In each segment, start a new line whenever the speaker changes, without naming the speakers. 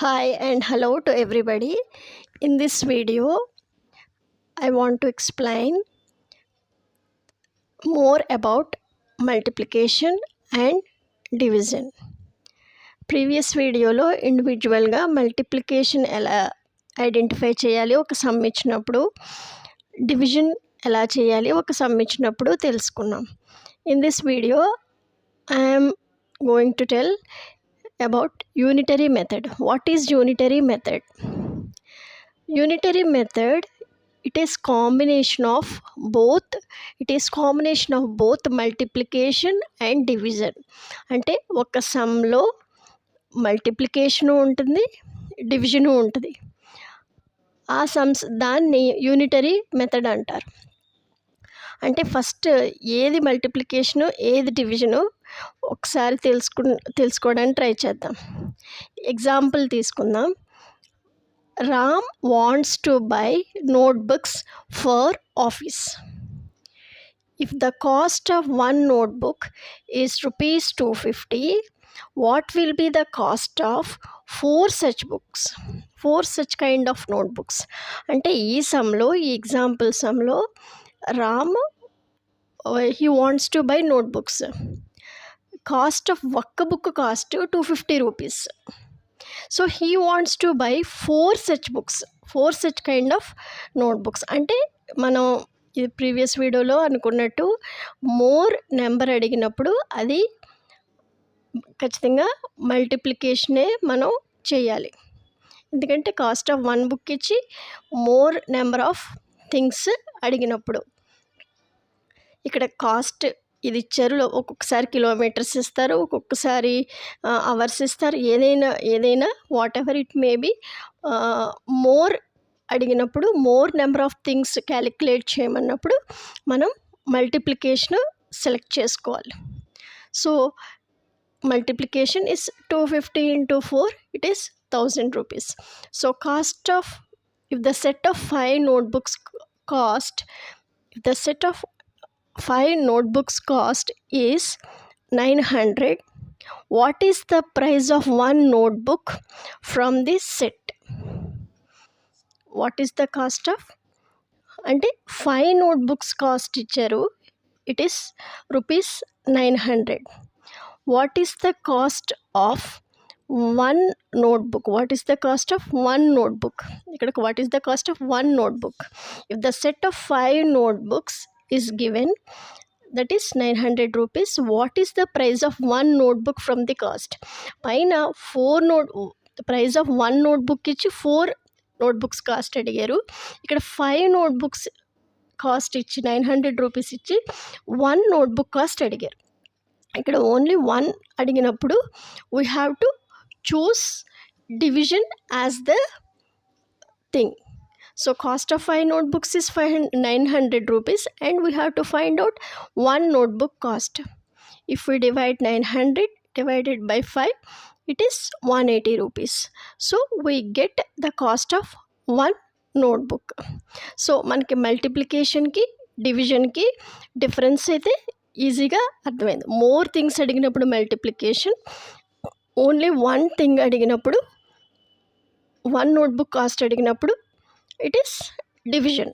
Hi and hello to everybody. In this video, I want to explain more about multiplication and division. Previous వీడియోలో ఇండివిజువల్గా multiplication ఎలా identify చేయాలి ఒక some ఇచ్చినప్పుడు, division ఎలా చేయాలి ఒక సమ్ ఇచ్చినప్పుడు తెలుసుకున్నాం. In this video I'm going to tell about unitary method. What is unitary method? Unitary method, it is combination of both multiplication and division. అంటే ఒక సమ్లో మల్టిప్లికేషను ఉంటుంది, డివిజను ఉంటుంది. ఆ సమ్స్ దాన్ని యూనిటరీ మెథడ్ అంటారు. అంటే ఫస్ట్ ఏది మల్టిప్లికేషను ఏది డివిజను ఒకసారి తెలుసుకోవడానికి ట్రై చేద్దాం. ఎగ్జాంపుల్ తీసుకుందాం. Ram wants to buy notebooks for office. If the cost of one notebook is ₹250, what will be the cost of 4 such kind of notebooks? అంటే ఈ ఎగ్జాంపుల్ సమ్లో Ram he wants to buy notebooks. Cost of ఒక్క book cost ₹250. So he wants to buy 4 such kind of notebooks. అంటే మనం ఇది previous వీడియోలో అనుకున్నట్టు more number అడిగినప్పుడు అది ఖచ్చితంగా మల్టిప్లికేషనే మనం చేయాలి. ఎందుకంటే కాస్ట్ ఆఫ్ వన్ బుక్ ఇచ్చి మోర్ నెంబర్ ఆఫ్ థింగ్స్ అడిగినప్పుడు. ఇక్కడ కాస్ట్ ఇది ఇచ్చారు, ఒక్కొక్కసారి కిలోమీటర్స్ ఇస్తారు, ఒక్కొక్కసారి అవర్స్ ఇస్తారు, ఏదైనా whatever it may be. More అడిగినప్పుడు more number of things calculate చేయమన్నప్పుడు మనం మల్టిప్లికేషన్ సెలెక్ట్ చేసుకోవాలి. So multiplication is 250 into 4, it is ₹1000. So cost of if the set of 5 notebooks cost is 900, what is the price of one notebook from this set? What is the cost of? అంటే 5 notebooks cost ఇచ్చారు, it is ₹900. What is the cost of one notebook? What is the cost of one notebook? ఇక్కడ what is the cost of one notebook? If the set of 5 notebooks is given, that is ₹900, what is the price of one notebook from the cost? పైన price of 1 notebook ఇచ్చి 4 notebooks cost అడిగారు. ఇక్కడ 5 notebooks cost ఇచ్చి ₹900 ఇచ్చి 1 notebook cost అడిగారు. ఇక్కడ only 1 అడిగినప్పుడు we have to choose division as the thing. So cost of 5 notebooks is ₹900 and we have to find out 1 notebook cost. If we divide 900 divided by 5, it is ₹180. So we get the cost of 1 notebook. So మనకి మల్టిప్లికేషన్కి డివిజన్కి difference అయితే ఈజీగా అర్థమైంది. More things అడిగినప్పుడు multiplication, only 1 thing అడిగినప్పుడు 1 notebook cost అడిగినప్పుడు it is division.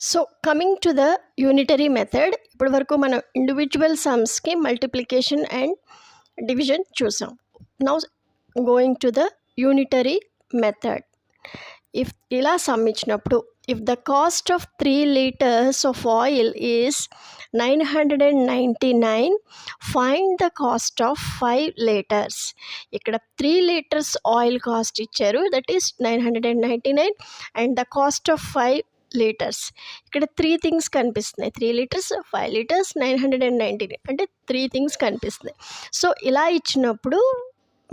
So coming to the unitary method, ఇప్పటి వరకు మనం ఇండివిజువల్ సమ్స్కి మల్టిప్లికేషన్ అండ్ డివిజన్ చూసాం. Now going to the unitary method. ఇలా సమ్ ఇచ్చినప్పుడు if the cost of 3 liters of oil is 999, find the cost of 5 liters. ఇక్కడ 3 liters oil cost ఇచ్చారు, that is 999, and the cost of 5 liters. ఇక్కడ 3 things కనిపిస్తున్నాయి, 3 liters, 5 liters, 999, అంటే 3 things కనిపిస్తున్నాయి. So ఇలా ఇచ్చినప్పుడు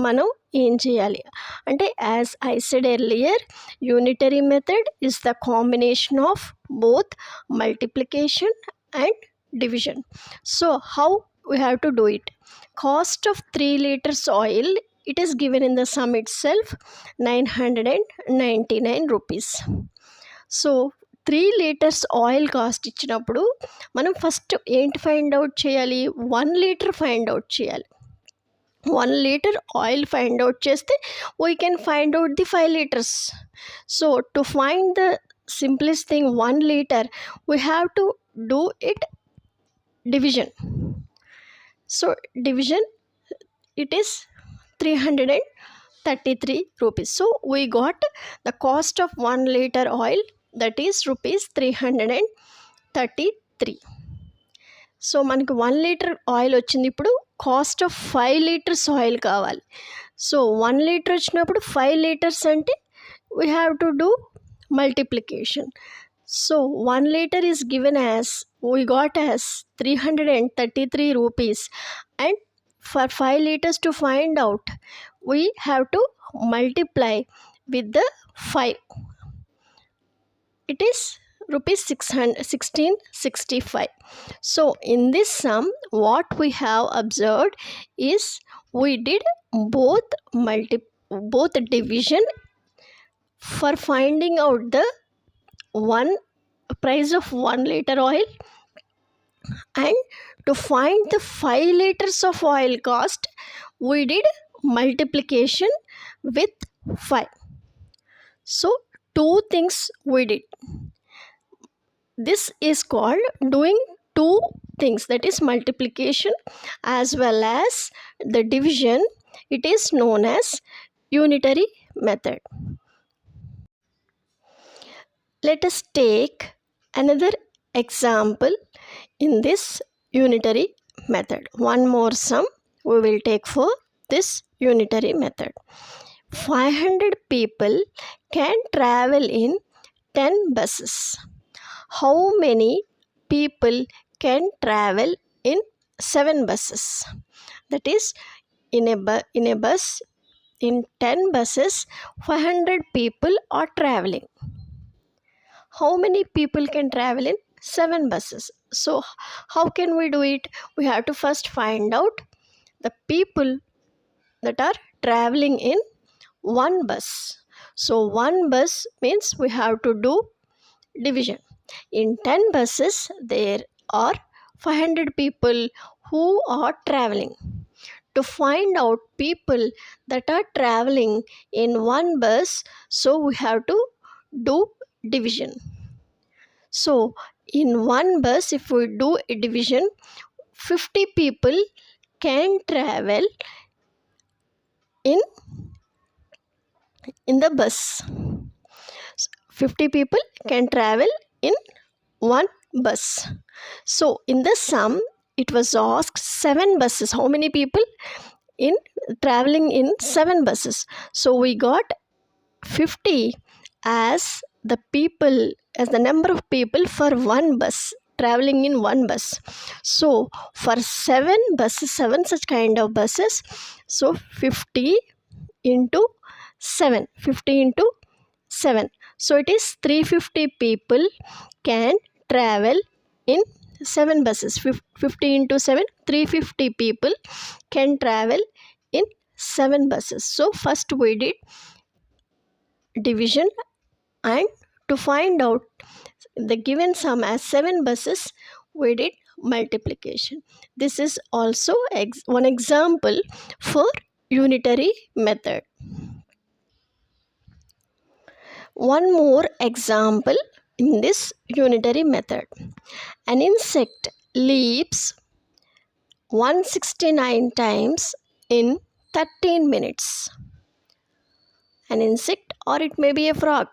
మనం ఏం చేయాలి అంటే, as I said earlier, unitary method is the combination of both multiplication and division. So how we have to do it? Cost of 3 liters oil, it is given in the sum it self, ₹999. So 3 liters oil cost ఇచ్చినప్పుడు మనం first ఏంటి find out చేయాలి? 1 liter find out చేయాలి. 1 liter oil find out cheste, we can find out the 5 liters. So to find the simplest thing 1 liter, we have to do it division. So division, it is 333 rupees. So we got the cost of 1 liter oil, that is rupees 333. So మనకి 1 litre oil వచ్చింది. ఇప్పుడు cost of 5 litres oil కావాలి. So 1 litre వచ్చినప్పుడు 5 litres అంటే we have to do multiplication. So 1 litre is given as, we got as 333 rupees, and for 5 liters to find out, we have to multiply with the 5. It is rupees 1665. So in this sum, what we have observed is we did both division for finding out the price of 1 liter oil, and to find the 5 liters of oil cost, we did multiplication with 5. So 2 things we did. This is called doing 2 things, that is multiplication as well as the division. It is known as unitary method. Let us take another example in this unitary method. One more sum we will take for this unitary method. 500 people can travel in 10 buses. How many people can travel in 7 buses? That is, in a bus, in 10 buses, 500 people are traveling. How many people can travel in 7 buses? So how can we do it? We have to first find out the people that are traveling in 1 bus. So 1 bus means we have to do division. In 10 buses, there are 500 people who are traveling. To find out people that are traveling in 1 bus, so we have to do division. So in 1 bus, if we do a division, 50 people can travel in the bus. 50 people can travel in 1 bus. So in the sum, it was asked 7 buses. How many people in traveling in 7 buses? So we got 50 as the people, as the number of people for 1 bus, traveling in 1 bus. So for 7 buses, 7 such kind of buses, so 50 into 7, 50 into 7. So it is 350 people can travel in 7 buses. 50 into 7, 350 people can travel in 7 buses. So first we did division, and to find out the given sum as 7 buses, we did multiplication. This is also one example for unitary method. One more example in this unitary method. An insect leaps 169 times in 13 minutes. An insect, or it may be a frog,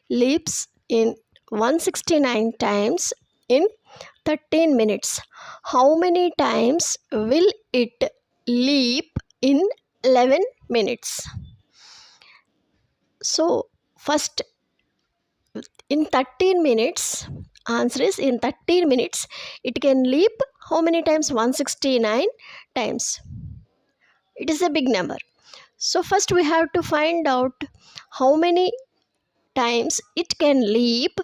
leaps in 169 times in 13 minutes. How many times will it leap in 11 minutes? So first, in 13 minutes, answer is in 13 minutes it can leap how many times? 169 times. It is a big number. So first we have to find out how many times it can leap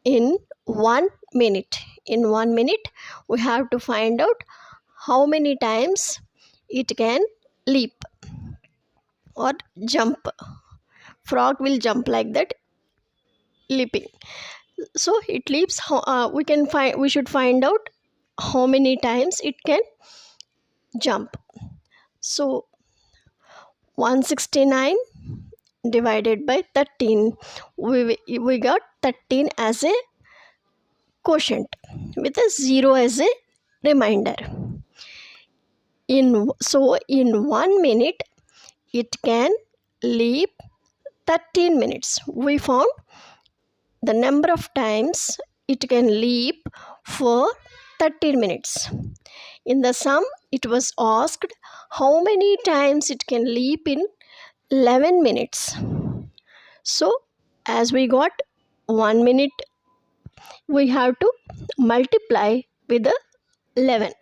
in 1 minute. In 1 minute, we have to find out how many times it can leap or jump. Frog will jump like that, leaping. So it leaps. We should find out how many times it can jump. So 169 divided by 13, we got 13 as a quotient with a 0 as a remainder. In 1 minute it can leap 13 minutes. We found the number of times it can leap for 13 minutes. In the sum, it was asked how many times it can leap in 11 minutes. So, as we got 1 minute, we have to multiply with the 11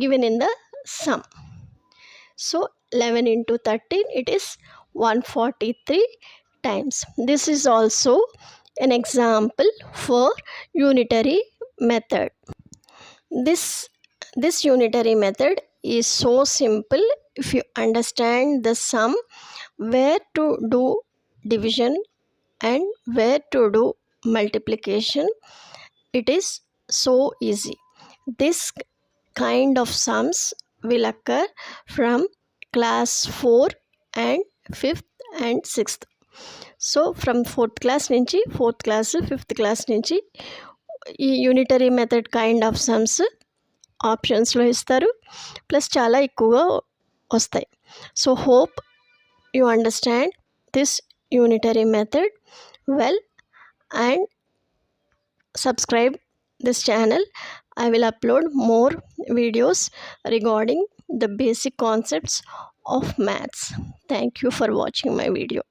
given in the sum. So, 11 into 13, it is 143 times. This is also an example for unitary method. This unitary method is so simple if you understand the sum, where to do division and where to do multiplication. It is so easy. This kind of sums will occur from class 4 and 5th and 6th. So from 4th class నుంచి 4th class 5th class నుంచి ఈ unitary method kind of sums ఆప్షన్స్లో ఇస్తారు, plus చాలా ఎక్కువగా వస్తాయి. So hope you understand this unitary method well and subscribe this channel. I will upload more videos regarding the basic concepts of maths. Thank you for watching my video.